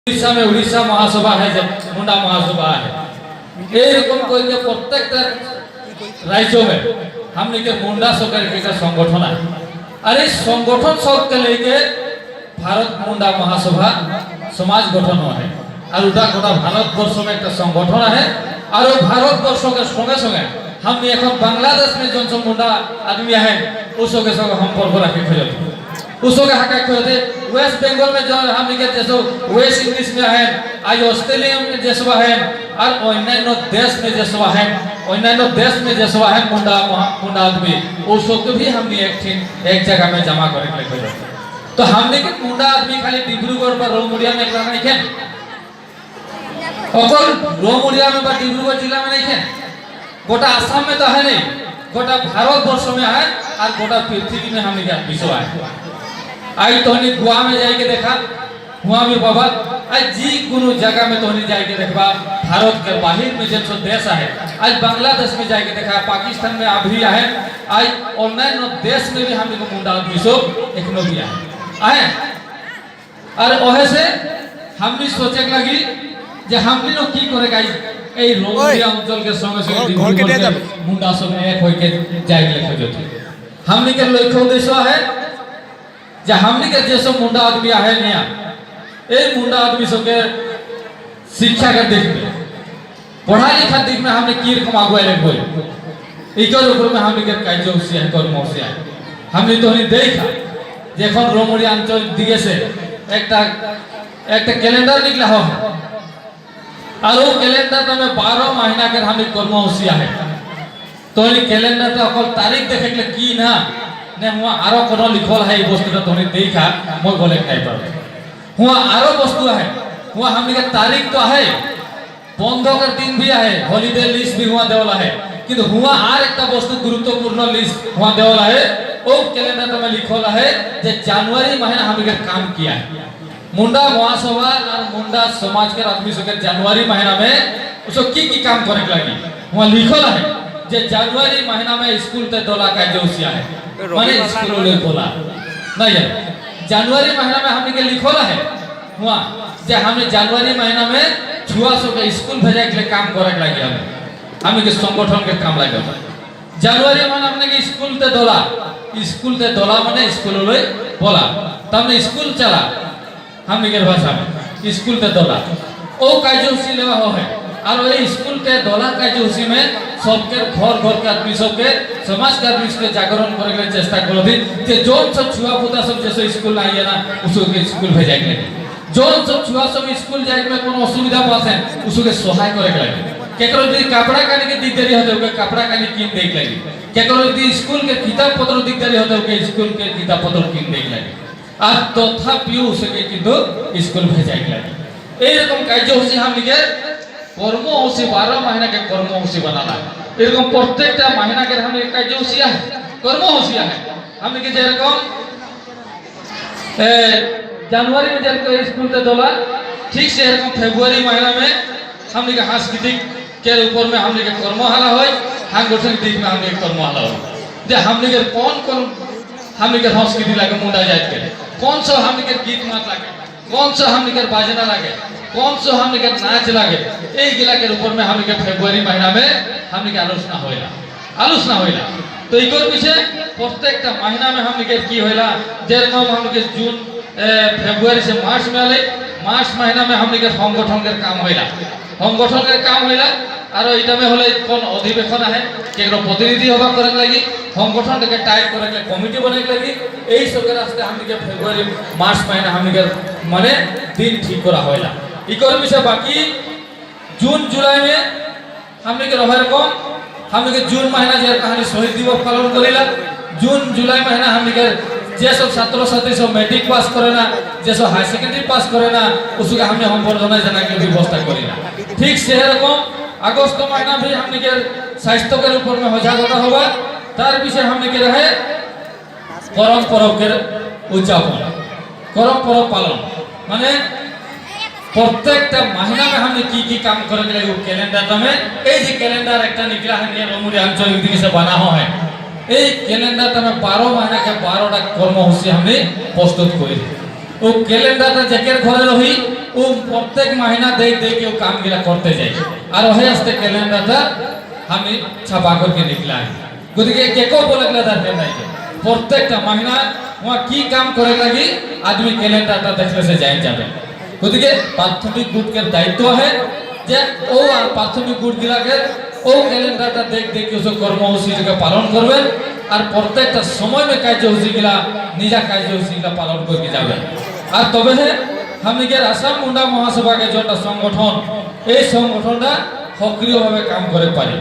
उड़ीसा में उड़ीसा महासभा है, जब मुंडा महासभा है, एरकम करके प्रत्येकटा राज्य में हमने के मुंडा सरकार के संगठन है। और इस संगठन सब के लेके भारत मुंडा महासभा समाज गठन है और उदा गोटा भारत वर्ष में एक संगठन है। और भारत वर्ष के संगे संगे हम এখন बांग्लादेश में जो मुंडा आदमी है उसके संग संपर्क रखे खोजते उसके हक खोजते। वेस्ट बंगाल में जो हम जैसे वेस्ट इंडीज में है, आज ऑस्ट्रेलिया में जैसा है और अन्य देश में जैसा है, अन्य देश में जैसा है मुंडा मुंडा आदमी उसको भी हम एक जगह में जमा करके खोजते। तो हमने के मुंडा आदमी खाली डिब्रूगढ़ पर रोमुड़िया में नहीं है, रोमुड़िया में डिब्रूगढ़ जिला में नहीं है, गोटा आसाम में तो है नहीं, गोटा भारत वर्ष में है और गोटा पृथ्वी में हमने क्या विश्व है। आज तो गोवा में जाके देखा, वहाँ भी बाबा आज जी कोनो जगह में तो जाके देखा, भारत के बाहर में जो देश है, आज बांग्लादेश में जाके देखा, पाकिस्तान में अभी है, आज अन्य देश में भी हम मुंडा विश्व एक भी है। और वह से हमने सोचे लगी जे हमने लोग की करेगा এই রোমিয়া অঞ্চলকে সঙ্গে সঙ্গে মুন্ডা সঙ্গে এক হইকে যাই লেখা যেতে। हमने के लक्ष्य उद्देश्य है जे हमने के जैसे मुंडा आदमी है नया ए मुंडा आदमी सबके शिक्षा के दिख में पढ़ाई लिखा दिख में हमने कीर कमागुआ ले बोल इकर ऊपर में हमने के काजो से है कर्म से है। हमने तो नहीं देखा जखन रोमिया অঞ্চল दिए से एक कैलेंडर निकला हो और वो कैलेंडर तो में 12 महीना के हमने कर्मसूची है। तो ये कैलेंडर तो अकल तारीख देखे के की ना ने हुआ आरो कोनो लिखल है वस्तु तो नहीं देखा मोय बोले खाई पर हुआ आरो वस्तु है, हुआ हमने के तारीख तो है, बंद का दिन भी है, हॉलिडे लिस्ट भी हुआ देवला है, किंतु हुआ आर एक वस्तु गुरुत्वपूर्ण लिस्ट हुआ देवला है। वो कैलेंडर तो में लिखल है जे जनवरी महीना हमने के काम किया है। मुंडा महासभा और मुंडा समाज के आदमी सब जनवरी महीना में उसको की काम करे लगी वहाँ लिखल है जे जनवरी महीना में स्कूल ते दोला का जोशिया है, माने स्कूल ले बोला नहीं है। जनवरी महीना में हमने के लिखल है वहाँ जे हमने जनवरी महीना में छुआ सब के स्कूल भेजे के लिए काम करे लगी हमें के संगठन के काम लगे। जनवरी महीना हमने के स्कूल ते दोला माने स्कूल ले बोला तब हमने स्कूल चला हम निगर भाषा में स्कूल ते दोला ओ कार्यसूची लेवा हो है। और ये स्कूल ते दोला कार्यसूची में सबके घर के आदमी सबके समाज के आदमी के जागरण करे के चेष्टा करो थी कि जोन सब छुआ पुता सब जैसे स्कूल नहीं है ना उसको स्कूल भेजा के जोन सब छुआ सब स्कूल जाए में कोनो असुविधा पास है उसको सहाय करे के लगे। केकरो यदि कपड़ा कानी के दिक्कत होते ओके कपड़ा कानी किन देख लगी, केकरो यदि स्कूल के किताब पत्र दिक्कत होते ओके स्कूल के किताब पत्र किन देख लगी। আর তথাপিও সেকে কিন্তু স্কুল ভেজাই লাগে। এইরকম কার্যসূচি हमके কর্মসূচি 12 महीना के কর্মসূচি বানানা এরকম প্রত্যেকটা महीना के हमने কার্যসূচি है কর্মসূচি है। हमके যেরকম जनवरी में যেরকম स्कूल ते दोला ठीक से एरकम फरवरी महीना में हमने के सांस्कृतिक के ऊपर में हमने के कर्मशाला होय, सांगठनिक दिक में हमने कर्मशाला होय जे हमने के कौन हमने के संस्कृति लगे मुंडा जात के कौन सा हमने के गीत मात लगे, कौन सा हमने के बाजना लगे, कौन सा हमने के नाच लगे, एक गिला के ऊपर में हमने के फरवरी महीना में हमने के आलोचना होइला। तो इकर पीछे प्रत्येक महीना में हमने के की होइला जेरकम हमने के जून फरवरी से मार्च में आले, मार्च महीना में हमने के संगठन के काम होइला और इटा में होले कोन अधिवेशन है केकरो प्रतिनिधि होबा करे लगी संगठन के टाइप करे लगी कमिटी बने लगी एई सब के रास्ते हमने के फरवरी मार्च महीना हमने के माने दिन ठीक करा होइला। इकर विषय बाकी जून जुलाई में हमने के रहे रकम हमने के जून महीना जे कहानी शहीद दिवस पालन करेला, जून जुलाई महीना हमने के जे सब छात्र छात्री सब मैट्रिक पास करे ना, जे सब हाई सेकेंडरी पास करे ना उसके हमने हम वर्धना जना के व्यवस्था करेला। ठीक से रकम अगस्त महीना भी हमने के स्वास्थ्य के ऊपर में सजागता होगा तार विषय हमने के रहे करम पर्व के उद्यापन करम पर्व पालन माने प्रत्येक महीना में हमने की काम करे के लिए कैलेंडर में ए जे कैलेंडर एक निकला है रोमुड़िया अंचल दिख से बना हो है ए कैलेंडर में 12 महीना के 12टा कर्मसूची हमने प्रस्तुत करी। ও ক্যালেন্ডারটা যেকের ঘরে রহি ও প্রত্যেক মহিনা দেখ দেখ ও কাম গিলা করতে যায় আর ওহে আসতে ক্যালেন্ডারটা আমি ছাপা করকে নিকলাই গতিকে কেকেও বলে গেলে দরকার নাই প্রত্যেকটা মহিনা ওয়া কি কাম করে লাগি আদমি ক্যালেন্ডারটা দেখলে সে জান যাবে গতিকে প্রাথমিক গুটকের দায়িত্ব হয় যে ও আর প্রাথমিক গুট গিলাকে ও ক্যালেন্ডারটা দেখ দেখ ওসব কর্মসূচিকে পালন করবেন আর প্রত্যেকটা সময় মে কার্যসূচি গিলা নিজা কার্যসূচি গিলা পালন করে যাবেন আর তবে হামনিকের আসাম মুন্ডা মহাসভা কে যেটা সংগঠন এই সংগঠনটা সক্রিয়ভাবে কাম করে পারে।